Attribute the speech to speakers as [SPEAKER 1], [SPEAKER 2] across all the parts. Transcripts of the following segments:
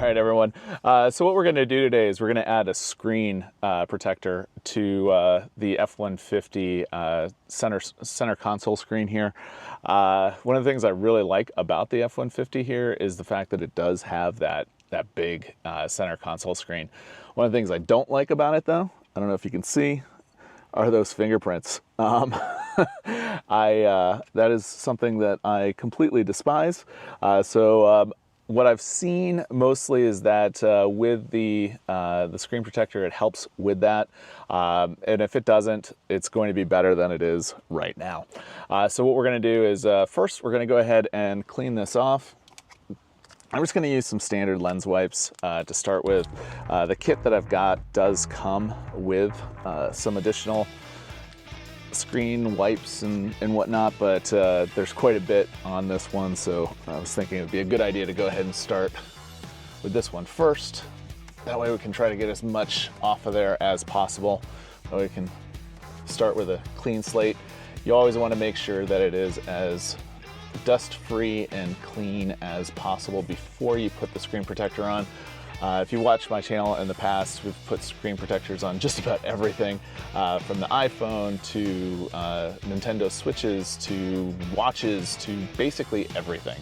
[SPEAKER 1] right, everyone. So what we're going to do today is we're going to add a screen protector to the F-150 center console screen here. One of the things I really like about the F-150 here is the fact that it does have that big center console screen. One of the things I don't like about it, though, I don't know if you can see, are those fingerprints. That is something that I completely despise. What I've seen mostly is that with the screen protector, it helps with that. And if it doesn't, it's going to be better than it is right now. So what we're going to do is first, we're going to go ahead and clean this off. I'm just going to use some standard lens wipes to start with. The kit that I've got does come with some additional screen wipes and whatnot, but there's quite a bit on this one, so I was thinking it'd be a good idea to go ahead and start with this one first. That way we can try to get as much off of there as possible. That way we can start with a clean slate. You always want to make sure that it is as dust-free and clean as possible before you put the screen protector on. If you watched my channel in the past, we've put screen protectors on just about everything, from the iPhone to Nintendo Switches to watches to basically everything.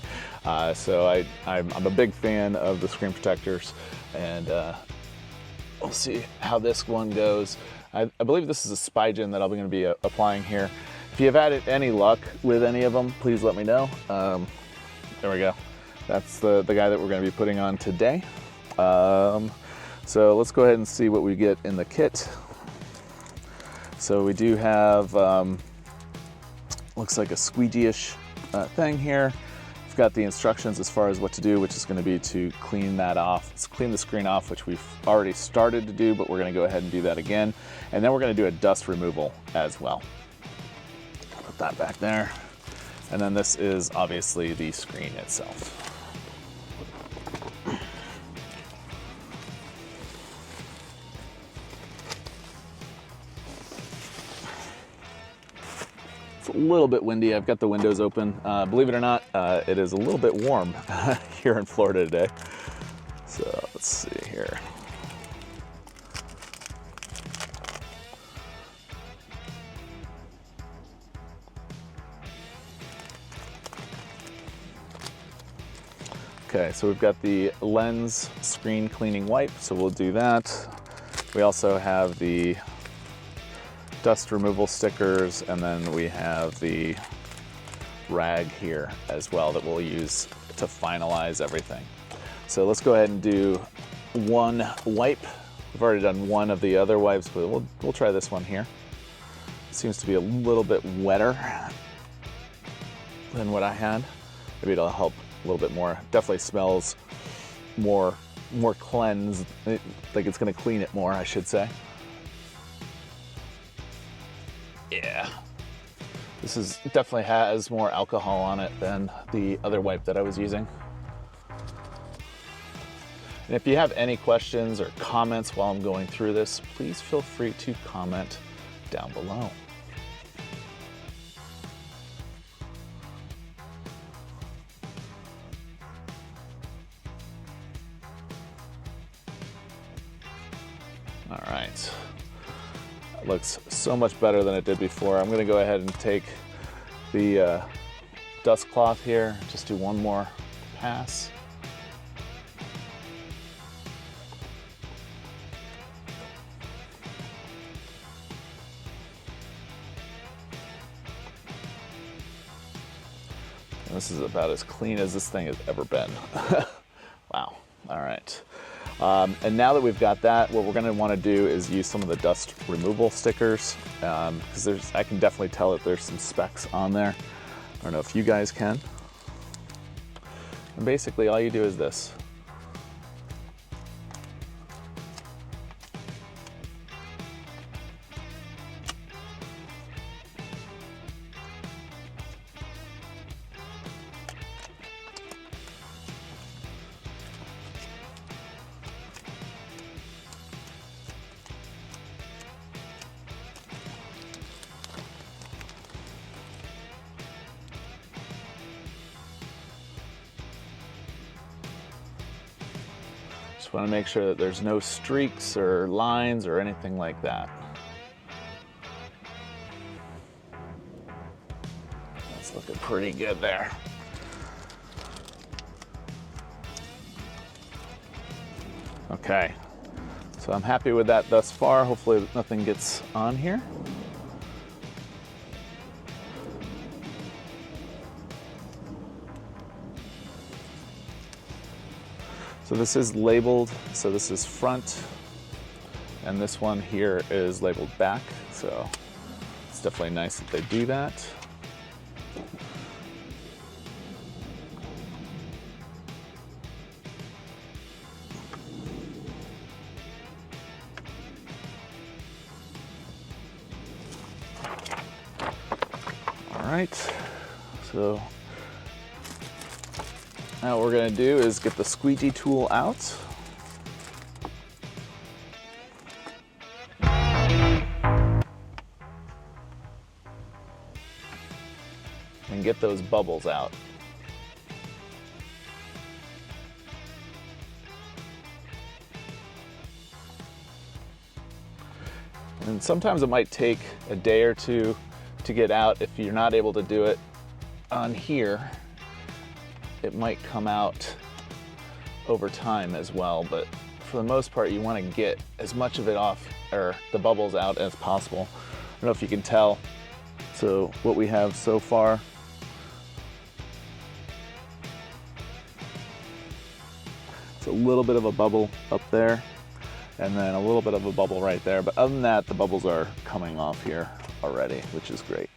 [SPEAKER 1] So I'm a big fan of the screen protectors, and we'll see how this one goes. I believe this is a Spigen that I'm going to be applying here. If you have had any luck with any of them, please let me know. There we go. That's the guy that we're going to be putting on today. So let's go ahead and see what we get in the kit. So we do have, looks like a squeegee-ish thing here. We've got the instructions as far as what to do, which is going to be to clean that off. Let's clean the screen off, which we've already started to do, but we're going to go ahead and do that again. And then we're going to do a dust removal as well. Put that back there. And then this is obviously the screen itself. It's a little bit windy. I've got the windows open. Believe it or not, it is a little bit warm here in Florida today. So let's see here. Okay, so we've got the lens screen cleaning wipe, so we'll do that. We also have the dust removal stickers, and then we have the rag here as well that we'll use to finalize everything. So let's go ahead and do one wipe. We've already done one of the other wipes, but we'll try this one here. It seems to be a little bit wetter than what I had. Maybe it'll help a little bit more. Definitely smells more cleansed, like it's going to clean it more, I should say. Yeah, this definitely has more alcohol on it than the other wipe that I was using. And if you have any questions or comments while I'm going through this, please feel free to comment down below. All right. Looks so much better than it did before. I'm going to go ahead and take the dust cloth here, just do one more pass. And this is about as clean as this thing has ever been. Wow. All right. And now that we've got that, what we're going to want to do is use some of the dust removal stickers, because I can definitely tell that there's some specks on there. I don't know if you guys can. And basically all you do is this. Just want to make sure that there's no streaks or lines or anything like that. That's looking pretty good there. Okay, so I'm happy with that thus far. Hopefully nothing gets on here. So this is labeled, so this is front, and this one here is labeled back, so it's definitely nice that they do that. All right, so now what we're going to do is get the squeegee tool out. And get those bubbles out. And sometimes it might take a day or two to get out. If you're not able to do it on here, it might come out over time as well, but for the most part you want to get as much of it off, or the bubbles out, as possible. I don't know if you can tell. So what we have so far, it's a little bit of a bubble up there and then a little bit of a bubble right there, but other than that the bubbles are coming off here already, which is great.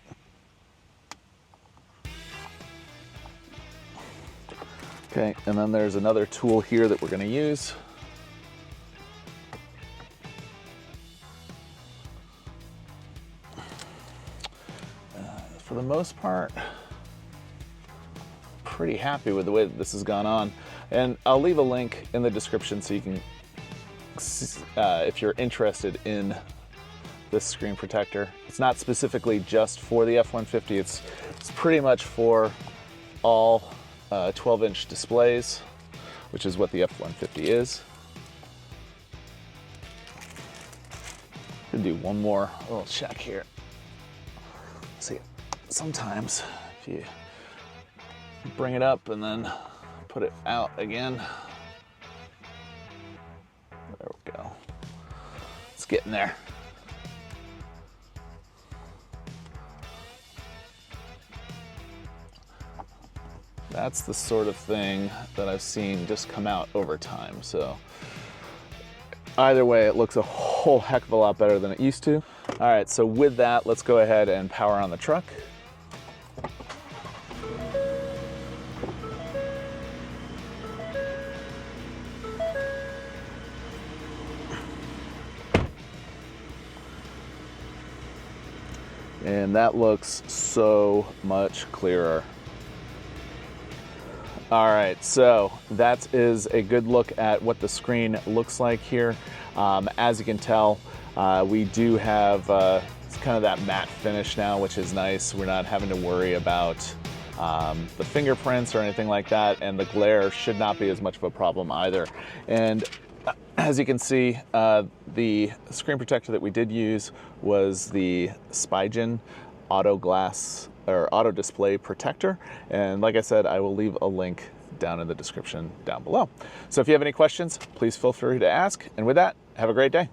[SPEAKER 1] Okay, and then there's another tool here that we're going to use. For the most part, pretty happy with the way that this has gone on. And I'll leave a link in the description so you can, if you're interested in this screen protector. It's not specifically just for the F-150, it's pretty much for all 12-inch displays, which is what the F-150 is. Could do one more little check here. See, sometimes if you bring it up and then put it out again, there we go. It's getting there. That's the sort of thing that I've seen just come out over time. So either way, it looks a whole heck of a lot better than it used to. All right, so with that, let's go ahead and power on the truck. And that looks so much clearer. All right, so that is a good look at what the screen looks like here. As you can tell, we do have it's kind of that matte finish now, which is nice. We're not having to worry about the fingerprints or anything like that, and the glare should not be as much of a problem either. And as you can see, the screen protector that we did use was the Spigen auto glass or auto display protector. And like I said, I will leave a link down in the description down below. So if you have any questions, please feel free to ask. And with that, have a great day.